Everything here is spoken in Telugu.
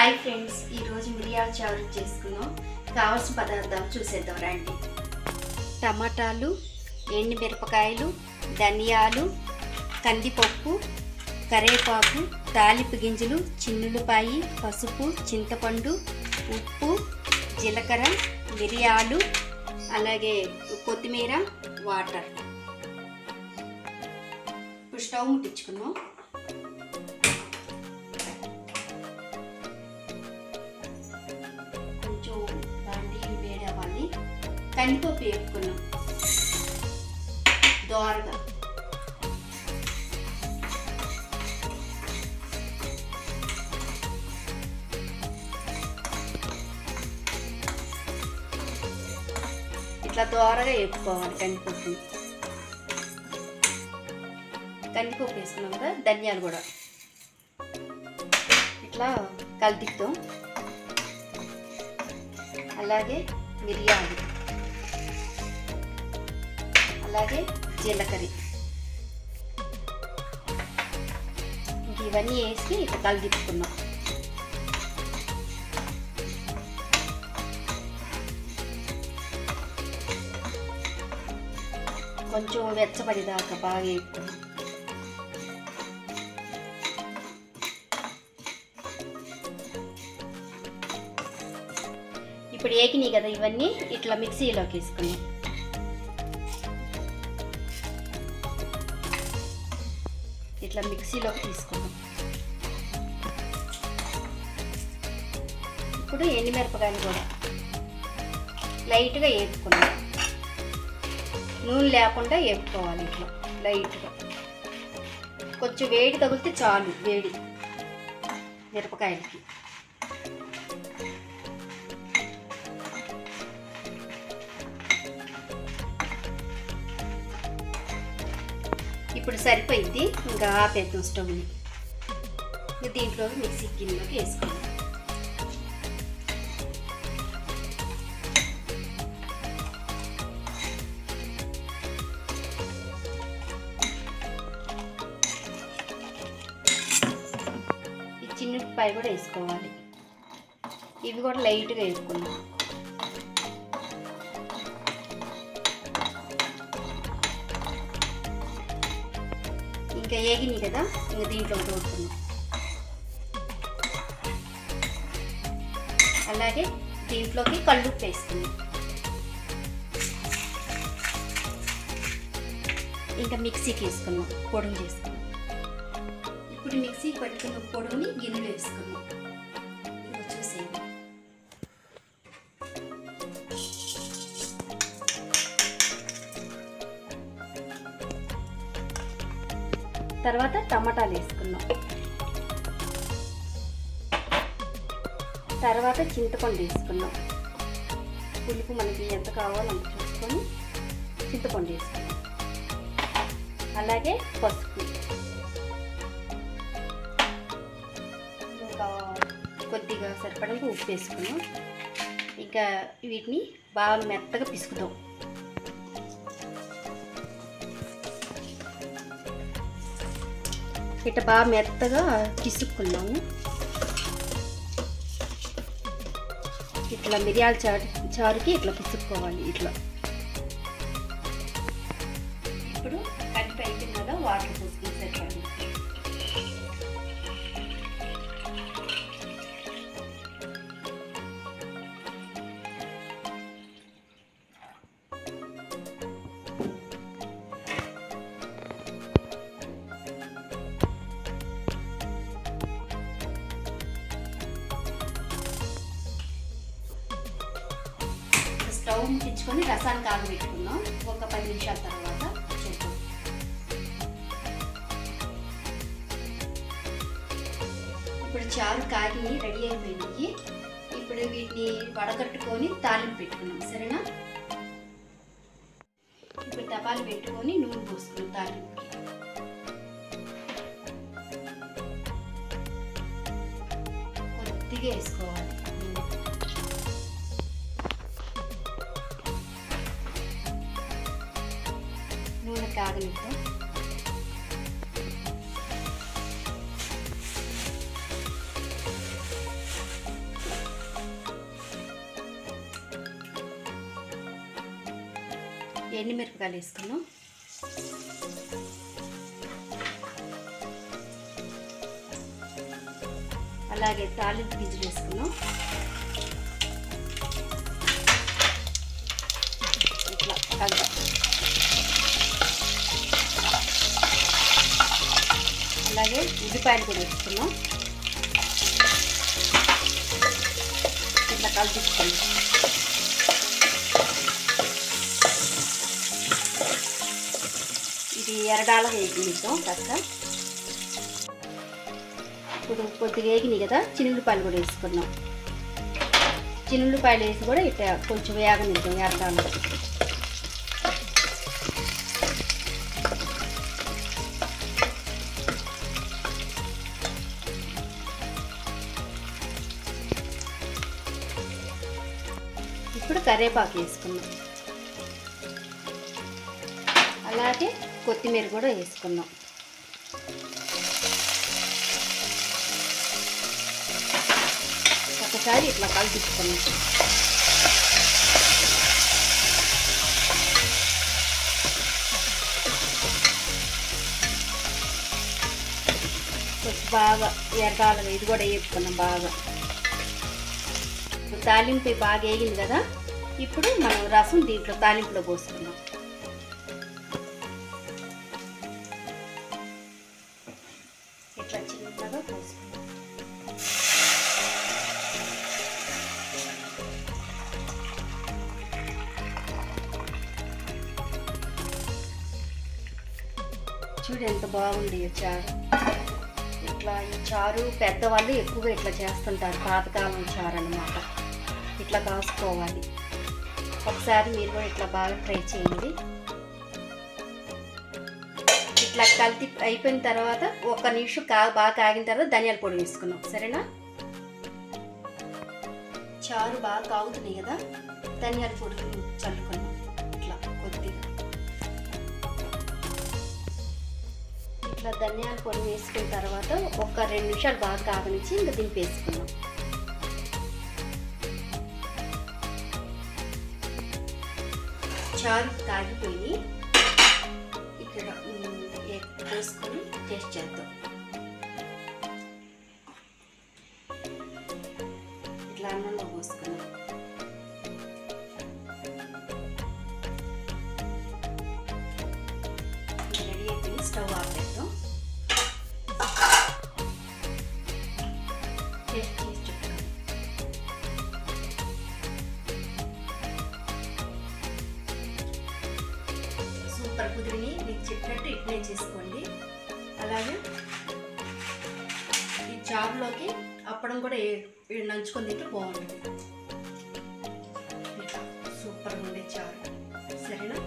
హాయ్ ఫ్రెండ్స్, ఈరోజు మిరియాల చారు చేసుకున్నాం. కావాల్సిన పదార్థాలు చూసేద్దాం రండి. టమాటాలు, ఎండుమిరపకాయలు, ధనియాలు, కందిపప్పు, కరివేపాకు, తాలింపు గింజలు, చిన్నులపాయి, పసుపు, చింతపండు, ఉప్పు, జీలకర్ర, మిరియాలు, అలాగే కొత్తిమీర, వాటర్. ఇప్పుడు స్టవ్ ముట్టించుకున్నాం. కొంచెం బాండి వేడి అవ్వాలి. కందిపప్పు వేపుకున్నాం దోరగా. ఇట్లా దోరగా వేపుకోవాలి కందిపప్పు. కందిపప్పు వేసుకున్నాం కదా, ధనియాలు కూడా ఇట్లా కలిపిద్దాం. అలాగే మిరియాలు, అలాగే జీలకర్ర, ఇంక ఇవన్నీ వేసి ఇట్లా కలిపిస్తున్నాం. కొంచెం వెచ్చబడిదాకా బాగా వేపుకున్నాం. ఇప్పుడు ఏకినాయి కదా, ఇవన్నీ ఇట్లా మిక్సీలోకి వేసుకున్నాం. ఇట్లా మిక్సీలోకి తీసుకున్నాం. ఇప్పుడు ఎండుమిరపకాయలు కూడా లైట్గా వేపుకున్నాం. నూనె లేకుండా వేపుకోవాలి. ఇట్లా లైట్గా కొంచెం వేడి తగిలితే చాలు, వేడి మిరపకాయలకి. ఇప్పుడు సరిపోయింది, ఇంకా ఆపేద్దాం స్టవ్ని. దీంట్లో మిక్సీ గిన్నెలోకి వేసుకోండి. ఈ చిన్నపాయ కూడా వేసుకోవాలి. ఇవి కూడా లైట్గా వేసుకున్నాం. ఇంకా ఏగినాయి కదా, ఇంకా దీంట్లో తోడుకున్నాం. అలాగే దీంట్లోకి కల్లుప్పు వేసుకున్నాం. ఇంకా మిక్సీకి వేసుకున్నాం, పొడుగు చేసుకున్నాం. ఇప్పుడు మిక్సీ పట్టుకున్న పొడుగుని గిన్నెలో వేసుకున్నాం. ఇది చూసేయండి. తర్వాత టమాటాలు వేసుకున్నాం. తర్వాత చింతపండు వేసుకున్నాం. పులుపు మనకి ఎంత కావాలో అంత చూసుకొని చింతపండు వేసుకున్నాం. అలాగే పసుపు, ఇంకా కొద్దిగా సరిపడంగా ఉప్పు వేసుకున్నాం. ఇంకా వీటిని బాగా మెత్తగా పిసుకుతాం. ఇట్లా బాగా మెత్తగా పిసుక్కున్నాము. ఇట్లా మిరియాల చారుకి ఇట్లా పిసుక్కోవాలి. ఇట్లా ఇప్పుడు కలిపి అయిపోయింది కదా, వాటర్ పోసుకుని సరిపడండి. స్టవ్ ముట్టించుకొని రసాన్ని కాగబెట్టుకున్నాం. ఒక 10 నిమిషాల తర్వాత చూద్దాం. ఇప్పుడు చారు కాగి రెడీ అయిపోయింది. ఇప్పుడు వీటిని వడగట్టుకొని తాలింపు పెట్టుకున్నాం. సరేనా? ఇప్పుడు తపాలు పెట్టుకొని నూనె పోసుకున్నాం. తాలింపుకి కొద్దిగా వేసుకోవాలి. నూనె కాగనిద్దాం. ఎండుమిరపకాయలు వేసుకున్నాం. అలాగే తాలింపు గింజలు వేసుకున్నాం. ఇట్లా కలుపుతాం. అలాగే ఉల్లిపాయలు కూడా వేసుకున్నాం. ఇట్లా కలుపుకోండి. ఇది ఎర్రడాలుగా వేగిద్దాం కాస్త. ఇప్పుడు కొద్దిగా వేగినాయి కదా, చిన్నులపాయలు కూడా వేసుకున్నాం. చిన్నులపాయలు వేసి కూడా ఇట్లా కొంచెం వేగనిద్దాం ఎర్రడాలు. ఇప్పుడు కరివేపాకు వేసుకున్నాం. అలాగే కొత్తిమీర కూడా వేసుకున్నాం. ఒకసారి ఇట్లా కలిపిస్తున్నాం. కొంచెం బాగా ఎర్రాలుగా ఇది కూడా వేసుకున్నాం బాగా. తాలింపు బాగా వేగింది కదా, ఇప్పుడు మనం రసం దీంట్లో తాలింపులో పోసుకున్నాం. ఇట్లా చిన్నగా పోసుకున్నాం. చూడు ఎంత బాగుంది ఈ చారు. ఇట్లా ఈ చారు పెద్దవాళ్ళు ఎక్కువగా ఇట్లా చేస్తుంటారు, పాతకాలం చారు అన్నమాట. ఇట్లా కాసుకోవాలి. ఒకసారి మీరు కూడా ఇట్లా బాగా ట్రై చేయండి. ఇట్లా కలిపి అయిపోయిన తర్వాత 1 నిమిషం బాగా కాగిన తర్వాత ధనియాల పొడి వేసుకున్నాం. సరేనా? చారు బాగా కాగుతున్నాయి కదా, ధనియాల పొడి చల్లుకున్నాం. ఇట్లా కొద్దిగా ఇట్లా ధనియాల పొడి వేసుకున్న తర్వాత 1-2 నిమిషాలు బాగా కాగనిచ్చి ఇంకా దింపేసుకున్నాం. చారు కాగిపోయి ఇక్కడ వేసుకొని టేస్ట్ చేద్దాం. ఇట్లా అన్నంలో పోసుకున్నాం. రెడీ అయిపోయి స్టవ్ ఆపేద్దాం. టేస్ట్ చేసి చెప్తాం. సూపర్ కుదిరిని మీకు చెప్పినట్టు ఇట్లే చేసుకోండి. అలాగే ఈ చారులోకి అప్పడం కూడా నంచుకొని తింటే బాగుంటుంది. సూపర్గా ఉండే చారు. సరేనా?